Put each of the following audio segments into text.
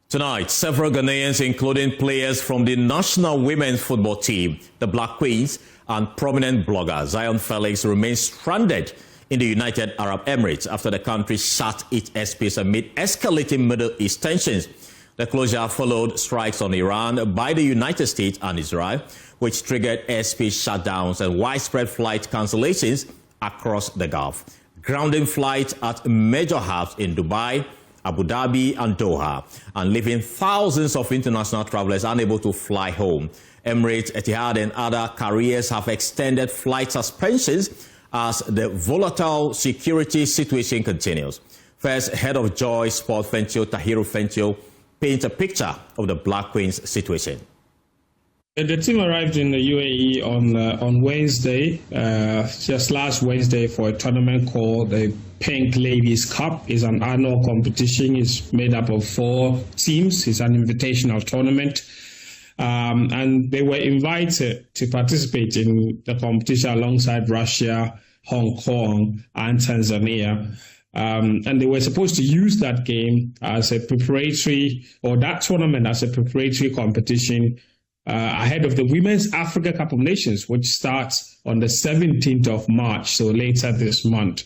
Tonight, several Ghanaians, including players from the national women's football team, the Black Queens, and prominent blogger Zion Felix remain stranded in the United Arab Emirates after the country shut its airspace amid escalating Middle East tensions. The closure followed strikes on Iran by the United States and Israel, which triggered airspace shutdowns and widespread flight cancellations across the Gulf, grounding flights at major hubs in Dubai, Abu Dhabi and Doha, and leaving thousands of international travelers unable to fly home. Emirates, Etihad and other carriers have extended flight suspensions as the volatile security situation continues. First, head of Joy Sport Fentio, Tahiru Fentio, paints a picture of the Black Queens situation. The team arrived in the UAE on Wednesday, just last Wednesday, for a tournament called the Pink Ladies Cup. It's an annual competition. It's made up of 4 teams. It's an invitational tournament. And they were invited to participate in the competition alongside Russia, Hong Kong, and Tanzania. And they were supposed to use that game as a preparatory, or that tournament as a preparatory competition ahead of the Women's Africa Cup of Nations, which starts on the 17th of March, so later this month.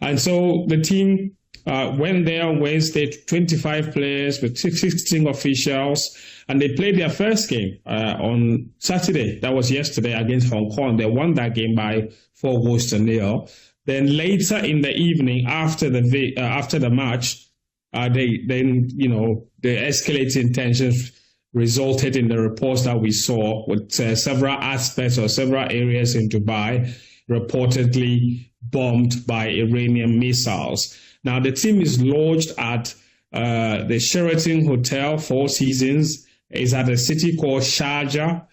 And so the team went there on Wednesday, 25 players with 16 officials, and they played their first game on Saturday. That was yesterday against Hong Kong. They won that game by 4-0. Then later in the evening, after the match, the escalating tensions resulted in the reports that we saw with several aspects or several areas in Dubai reportedly bombed by Iranian missiles. Now, the team is lodged at the Sheraton Hotel, 4 Seasons. It's at a city called Sharjah,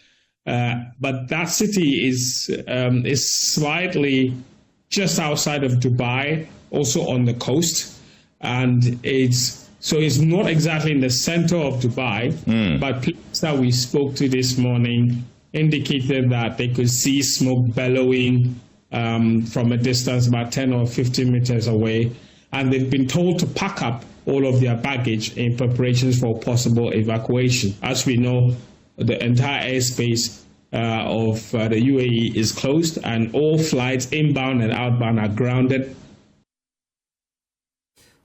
but that city is slightly just outside of Dubai, also on the coast, and it's not exactly in the center of Dubai, but people that we spoke to this morning indicated that they could see smoke bellowing from a distance about 10 or 15 meters away, and they've been told to pack up all of their baggage in preparations for possible evacuation. As we know, the entire airspace of the UAE is closed, and all flights inbound and outbound are grounded.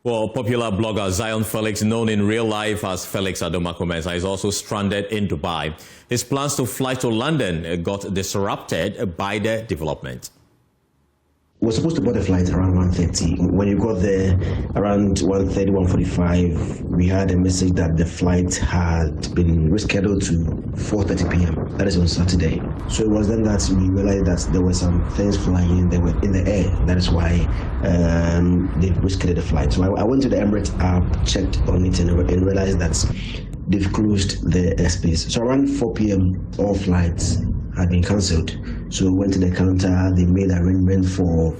Well, popular blogger Zion Felix, known in real life as Felix Adomakomensa, is also stranded in Dubai. His plans to fly to London got disrupted by the development. We were supposed to board the flight around 1:30. When you got there around 1:30, 1:45, we had a message that the flight had been rescheduled to 4:30 p.m. That is on Saturday. So it was then that we realized that there were some things flying. They were in the air. That is why they rescheduled the flight. So I went to the Emirates app, checked on it, and realized that they've closed the airspace. So around 4 p.m., all flights had been cancelled. So we went to the counter. They made arrangement for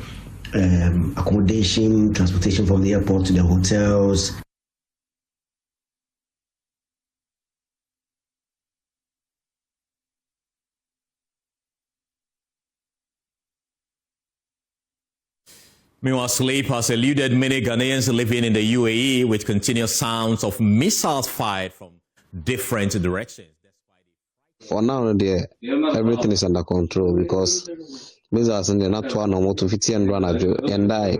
accommodation, transportation from the airport to the hotels. Meanwhile, sleep has eluded many Ghanaians living in the UAE with continuous sounds of missiles fired from different directions. For now, everything is under control because missiles are not one or more to 50 and run and die.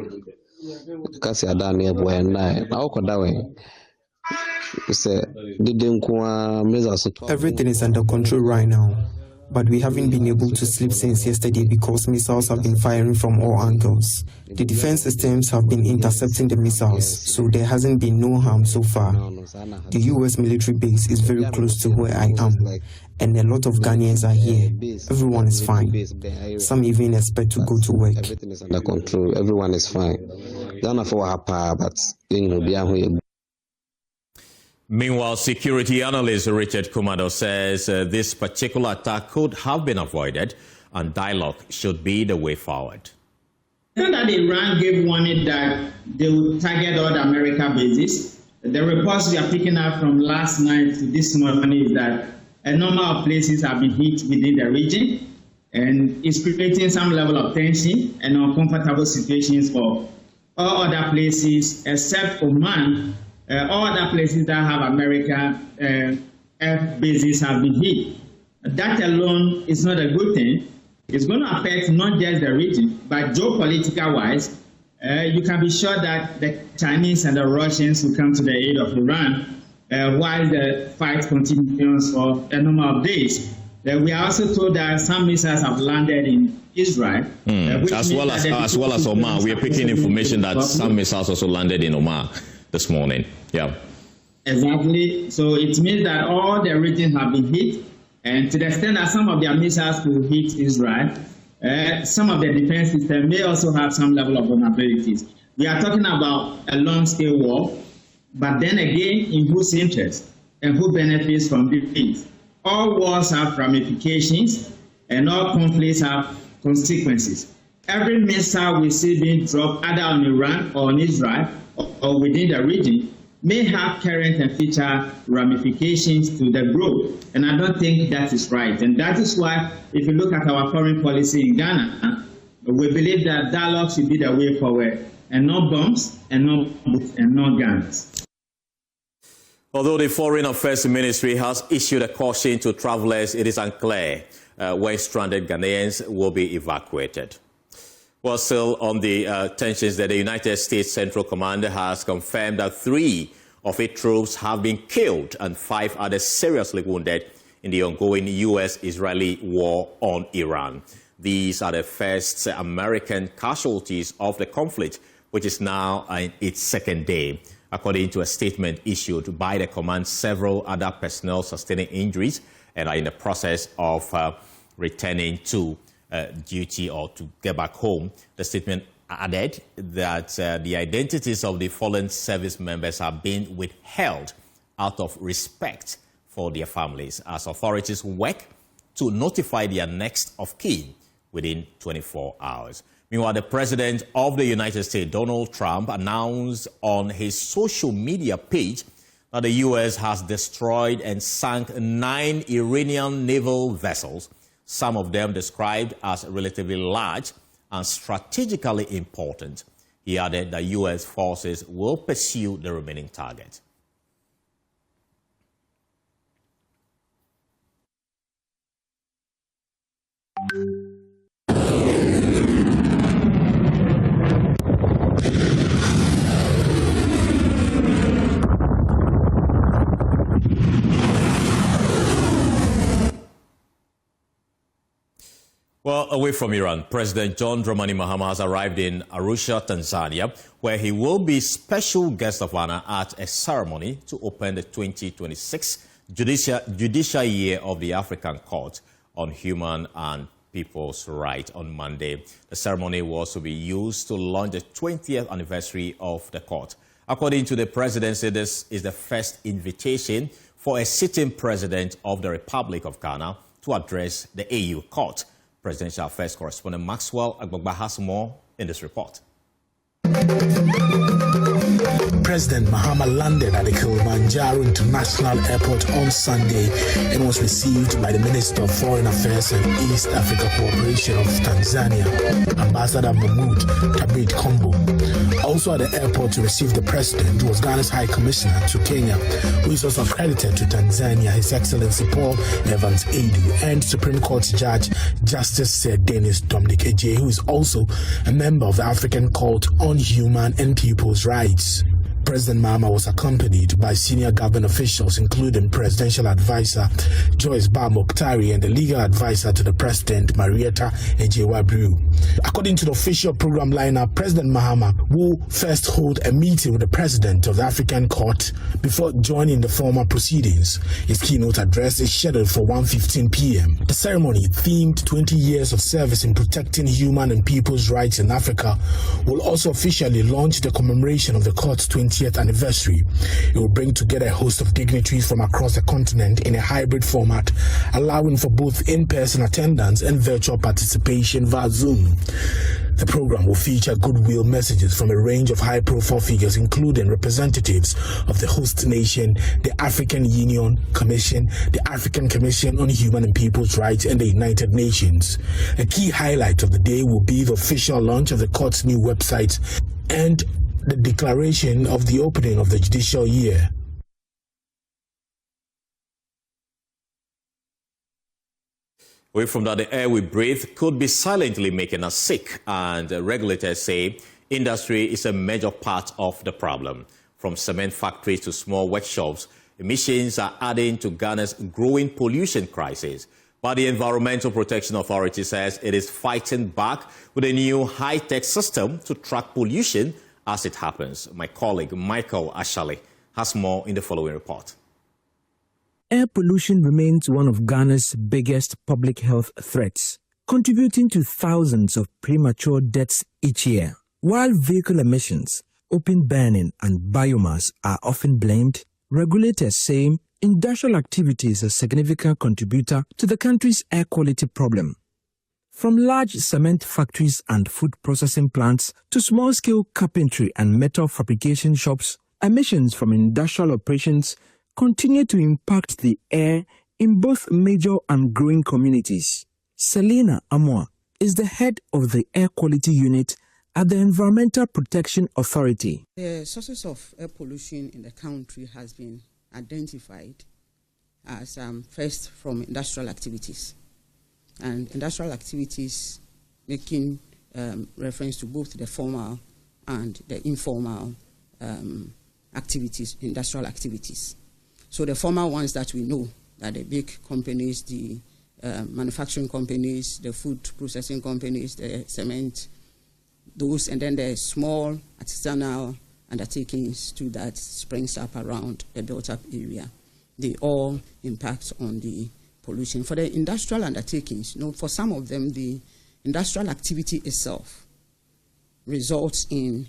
Because you're done here, boy, and die. Now, everything is under control right now, but we haven't been able to sleep since yesterday because missiles have been firing from all angles. The defense systems have been intercepting the missiles, so there hasn't been no harm so far. The U.S. military base is very close to where I am, and a lot of Ghanaians are here. Everyone is fine. Some even expect to go to work. Everything is under control. Everyone is fine. Meanwhile, security analyst Richard Kumado says this particular attack could have been avoided and dialogue should be the way forward. Now that Iran gave warning that they will target all the American bases, the reports we are picking up from last night to this morning is that a number of places have been hit within the region, and it's creating some level of tension and uncomfortable situations for all other places except Oman, all other places that have American air bases have been hit. That alone is not a good thing. It's going to affect not just the region, but geopolitical-wise, you can be sure that the Chinese and the Russians will come to the aid of Iran while the fight continues for a number of days. We are also told that some missiles have landed in Israel. As well as Oman. We are picking information that some missiles also landed in Oman this morning. Yeah. Exactly. So it means that all the regions have been hit. And to the extent that some of their missiles will hit Israel, some of the defense system may also have some level of vulnerabilities. We are talking about a long-scale war, but then again, in whose interest and who benefits from these things? All wars have ramifications, and all conflicts have consequences. Every missile we see being dropped either on Iran or on Israel or within the region may have current and future ramifications to the growth. And I don't think that is right. And that is why, if you look at our foreign policy in Ghana, we believe that dialogue should be the way forward, and no bombs, and no guns. Although the Foreign Affairs Ministry has issued a caution to travelers, it is unclear when stranded Ghanaians will be evacuated. Well, still on the tensions, that the United States Central Command has confirmed that 3 of its troops have been killed and 5 others seriously wounded in the ongoing U.S.-Israeli war on Iran. These are the first American casualties of the conflict, which is now in its second day. According to a statement issued by the command, several other personnel sustaining injuries and are in the process of returning to duty or to get back home. The statement added that the identities of the fallen service members are being withheld out of respect for their families as authorities work to notify their next of kin within 24 hours. Meanwhile, the President of the United States, Donald Trump, announced on his social media page that the U.S. has destroyed and sunk 9 Iranian naval vessels, some of them described as relatively large and strategically important. He added that U.S. forces will pursue the remaining targets. Well, away from Iran, President John Dramani Mahama has arrived in Arusha, Tanzania, where he will be special guest of honor at a ceremony to open the 2026 Judicial Year of the African Court on Human and People's Rights on Monday. The ceremony will also be used to launch the 20th anniversary of the court. According to the presidency, this is the first invitation for a sitting president of the Republic of Ghana to address the AU court. Presidential Affairs correspondent Maxwell Agbagba has more in this report. President Mahama landed at the Kilimanjaro International Airport on Sunday and was received by the Minister of Foreign Affairs and East Africa Cooperation of Tanzania, Ambassador Mahmoud Tabit Kombo. Also at the airport to receive the President was Ghana's High Commissioner to Kenya, who is also accredited to Tanzania, His Excellency Paul Evans Adu, and Supreme Court Judge Justice Sir Dennis Dominic Ejie, who is also a member of the African Court on Human and People's Rights. President Mahama was accompanied by senior government officials, including Presidential Advisor Joyce Ba Mokhtari and the legal advisor to the President, Marietta Ejewabriu. According to the official program lineup, President Mahama will first hold a meeting with the President of the African Court before joining the formal proceedings. His keynote address is scheduled for 1:15 p.m. The ceremony, themed 20 years of service in protecting human and people's rights in Africa, will also officially launch the commemoration of the court's 20th anniversary. It will bring together a host of dignitaries from across the continent in a hybrid format, allowing for both in-person attendance and virtual participation via Zoom. The program will feature goodwill messages from a range of high-profile figures, including representatives of the host nation, the African Union Commission, the African Commission on Human and People's Rights, and the United Nations. A key highlight of the day will be the official launch of the court's new website and the declaration of the opening of the judicial year. Away from that, the air we breathe could be silently making us sick, and regulators say industry is a major part of the problem. From cement factories to small workshops, emissions are adding to Ghana's growing pollution crisis. But the Environmental Protection Authority says it is fighting back with a new high-tech system to track pollution as it happens. My colleague Michael Ashale has more in the following report. Air pollution remains one of Ghana's biggest public health threats, contributing to thousands of premature deaths each year. While vehicle emissions, open burning and biomass are often blamed, regulators say industrial activity is a significant contributor to the country's air quality problem. From large cement factories and food processing plants to small-scale carpentry and metal fabrication shops, emissions from industrial operations continue to impact the air in both major and growing communities. Selina Amwa is the head of the Air Quality Unit at the Environmental Protection Authority. The sources of air pollution in the country has been identified as first from industrial activities. And industrial activities making reference to both the formal and the informal activities, industrial activities. So the formal ones that we know, that the big companies, the manufacturing companies, the food processing companies, the cement, those, and then the small artisanal undertakings too that springs up around the built-up area. They all impact on the pollution. For the industrial undertakings, for some of them, the industrial activity itself results in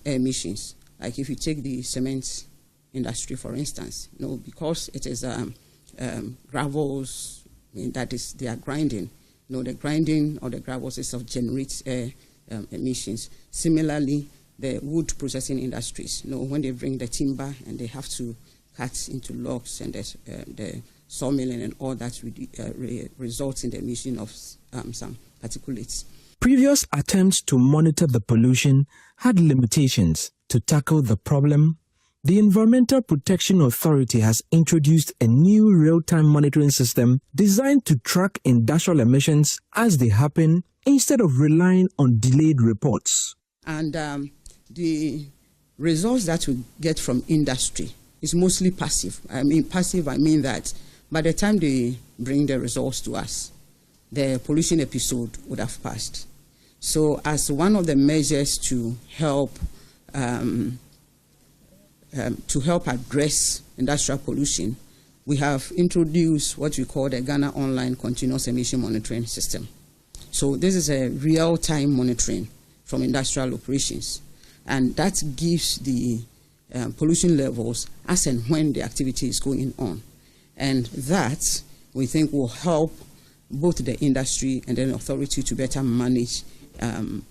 emissions. Like if you take the cement industry, for instance, because it is gravels, that is, they are grinding. The grinding or the gravels itself generates emissions. Similarly, the wood processing industries, when they bring the timber and they have to cut into logs, and the sawmilling and all that results in the emission of some particulates. Previous attempts to monitor the pollution had limitations. To tackle the problem, the Environmental Protection Authority has introduced a new real-time monitoring system designed to track industrial emissions as they happen instead of relying on delayed reports. And the results that we get from industry is mostly passive. I mean that by the time they bring the results to us, the pollution episode would have passed. So as one of the measures to help address industrial pollution, we have introduced what we call the Ghana Online Continuous Emission Monitoring System. So this is a real-time monitoring from industrial operations, and that gives the pollution levels as and when the activity is going on. And that, we think, will help both the industry and the authority to better manage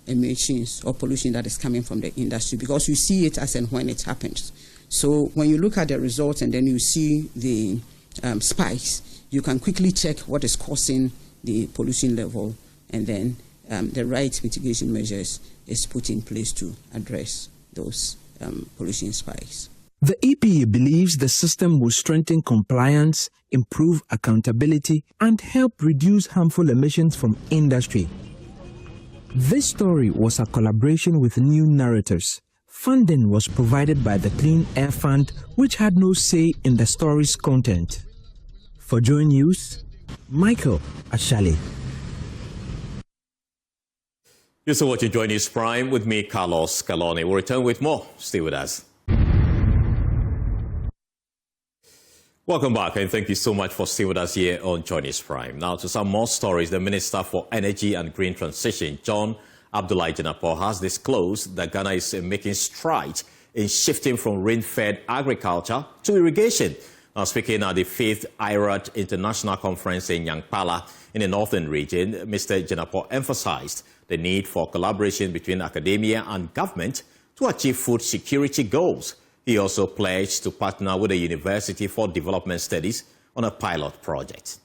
emissions or pollution that is coming from the industry, because you see it as and when it happens. So when you look at the results and then you see the spikes, you can quickly check what is causing the pollution level, and then the right mitigation measures is put in place to address those pollution spikes. The EPA believes the system will strengthen compliance, improve accountability, and help reduce harmful emissions from industry. This story was a collaboration with New Narrators. Funding was provided by the Clean Air Fund, which had no say in the story's content. For JoyNews, Michael Ashale. You're still watching JoyNews Prime with me, Carlos Caloni. We'll return with more. Stay with us. Welcome back, and thank you so much for staying with us here on JoyNews Prime. Now to some more stories. The Minister for Energy and Green Transition, John Abdullah, has disclosed that Ghana is making strides in shifting from rain-fed agriculture to irrigation. Now, speaking at the 5th IRAD International Conference in Yankpala in the northern region, Mr. Janapor emphasized the need for collaboration between academia and government to achieve food security goals. He also pledged to partner with the University for Development Studies on a pilot project.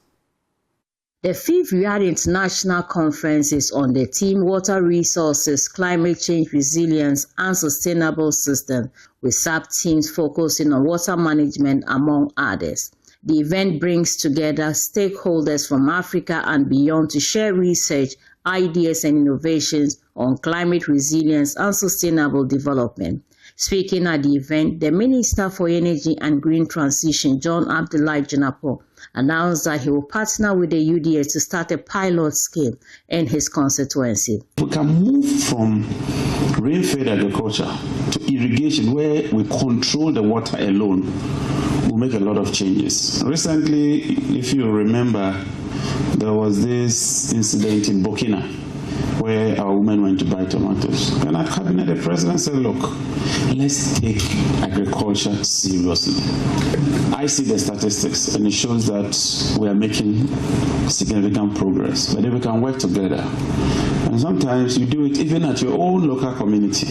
The 5th Riyadh International Conference is on the theme Water Resources, Climate Change Resilience and Sustainable System, with sub-themes focusing on water management among others. The event brings together stakeholders from Africa and beyond to share research, ideas and innovations on climate resilience and sustainable development. Speaking at the event, the Minister for Energy and Green Transition, John Abdullahi Janapo, announced that he will partner with the UDS to start a pilot scheme in his constituency. We can move from rain-fed agriculture to irrigation, where we control the water alone. We'll make a lot of changes. Recently, if you remember, there was this incident in Burkina where our women went to buy tomatoes. And at cabinet, the president said, look, let's take agriculture seriously. I see the statistics, and it shows that we are making significant progress. But if we can work together, and sometimes you do it even at your own local community.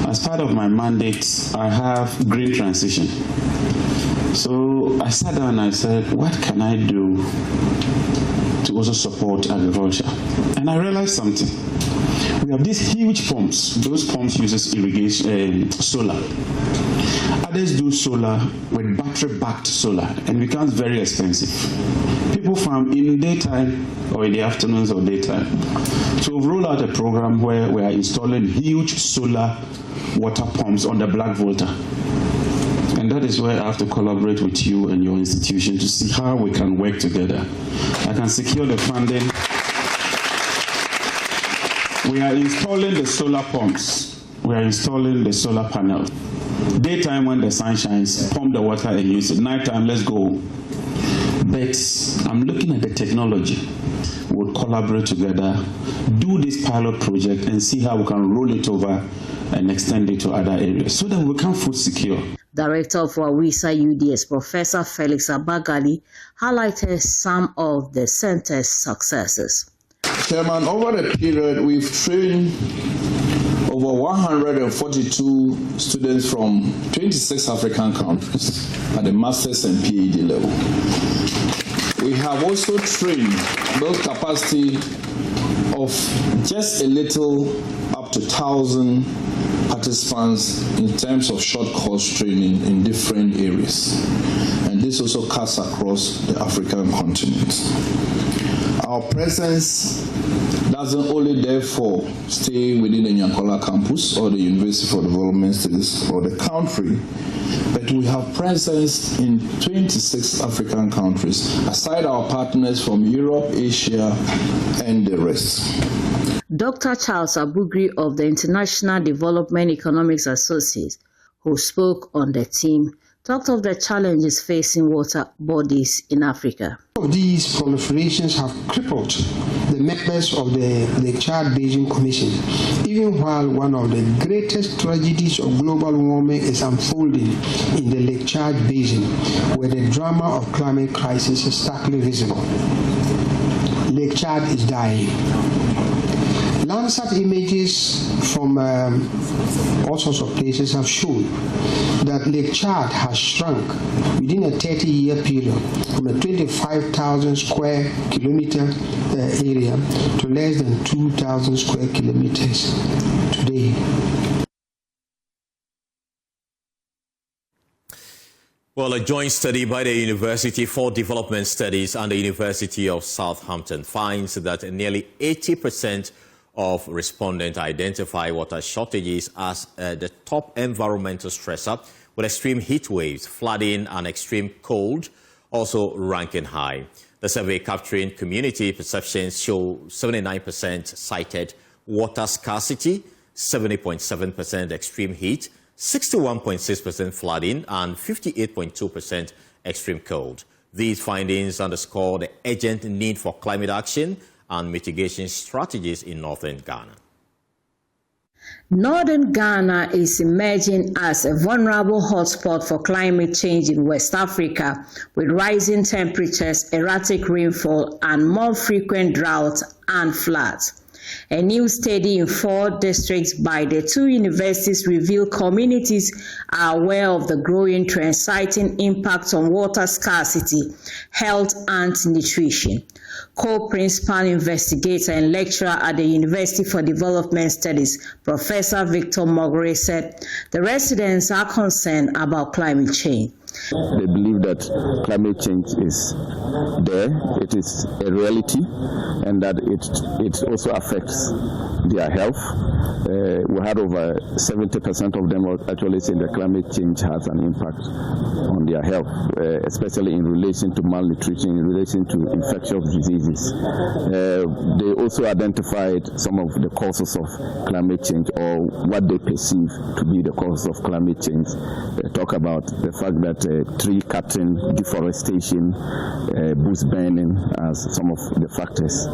As part of my mandate, I have green transition. So I sat down and I said, what can I do to also support agriculture? And I realized something. We have these huge pumps. Those pumps uses irrigation, solar. Others do solar with battery-backed solar, and it becomes very expensive. People farm in daytime or in the afternoons or daytime. So we've rolled out a program where we are installing huge solar water pumps on the Black Volta. And that is where I have to collaborate with you and your institution to see how we can work together. I can secure the funding. We are installing the solar pumps. We are installing the solar panel. Daytime, when the sun shines, pump the water and use it. Nighttime, let's go. But I'm looking at the technology. We'll collaborate together, do this pilot project, and see how we can roll it over and extend it to other areas so that we become food secure. Director of Wawisa UDS, Professor Felix Abagali, highlighted some of the center's successes. Chairman, over the period, we've trained over 142 students from 26 African countries at the master's and PhD level. We have also trained, built capacity of just a little up to 1,000 participants in terms of short course training in different areas. And this also cuts across the African continent. Our presence doesn't only therefore stay within the Nyankola campus or the University for Development Studies or the country, but we have presence in 26 African countries, aside our partners from Europe, Asia, and the rest. Dr. Charles Abugri of the International Development Economics Associates, who spoke on the theme, talked of the challenges facing water bodies in Africa. These proliferations have crippled the members of the Lake Chad Basin Commission, even while one of the greatest tragedies of global warming is unfolding in the Lake Chad Basin, where the drama of climate crisis is starkly visible. Lake Chad is dying. Landsat images from all sorts of places have shown that Lake Chad has shrunk within a 30-year period from a 25,000 square kilometer area to less than 2,000 square kilometers today. Well, a joint study by the University for Development Studies and the University of Southampton finds that nearly 80% of respondents identify water shortages as the top environmental stressor, with extreme heat waves, flooding and extreme cold also ranking high. The survey capturing community perceptions show 79% cited water scarcity, 70.7% extreme heat, 61.6% flooding and 58.2% extreme cold. These findings underscore the urgent need for climate action and mitigation strategies in northern Ghana. Northern Ghana is emerging as a vulnerable hotspot for climate change in West Africa, with rising temperatures, erratic rainfall, and more frequent droughts and floods. A new study in 4 districts by the 2 universities revealed communities are aware of the growing trend, citing impacts on water scarcity, health, and nutrition. Co-principal investigator and lecturer at the University for Development Studies, Professor Victor Mogre, said the residents are concerned about climate change. They believe that climate change is there, it is a reality, and that it also affects their health. We had over 70% of them actually saying that climate change has an impact on their health, especially in relation to malnutrition, in relation to infectious diseases. They also identified some of the causes of climate change, or what they perceive to be the causes of climate change. They talk about the fact that tree cutting, deforestation, bush burning as some of the factors.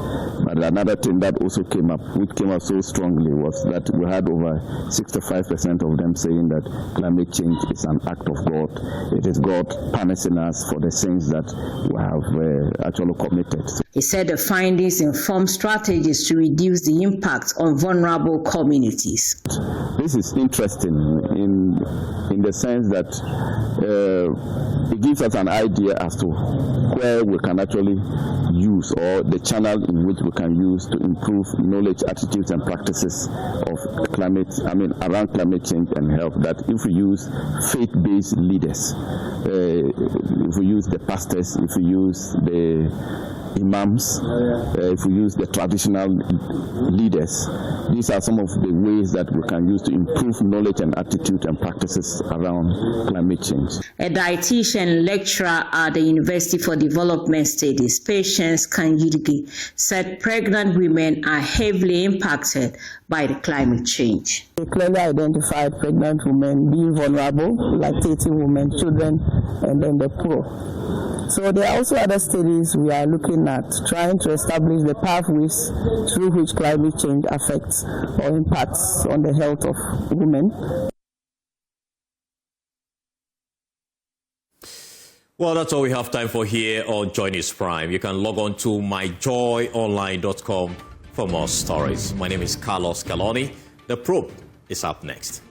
But another thing that also came up, which came up so strongly, was that we had over 65% of them saying that climate change is an act of God. It is God punishing us for the sins that we have actually committed. He said the findings inform strategies to reduce the impact on vulnerable communities. This is interesting in the sense that it gives us an idea as to where we can actually use, or the channel in which we can use to improve knowledge, attitudes, and practices of around climate change and health. That if we use faith-based leaders, if we use the pastors, if we use the imams, if we use the traditional leaders, these are some of the ways that we can use to improve knowledge and attitude and practices around climate change. A dietitian lecturer at the University for Development Studies, Patience Kanjirigi, said pregnant women are heavily impacted by the climate change. They clearly identified pregnant women being vulnerable, lactating women, children, and then the poor. So there are also other studies we are looking at, trying to establish the pathways through which climate change affects or impacts on the health of women. Well, that's all we have time for here on JoyNews Prime. You can log on to myjoyonline.com for more stories. My name is Carlos Caloni. The Probe is up next.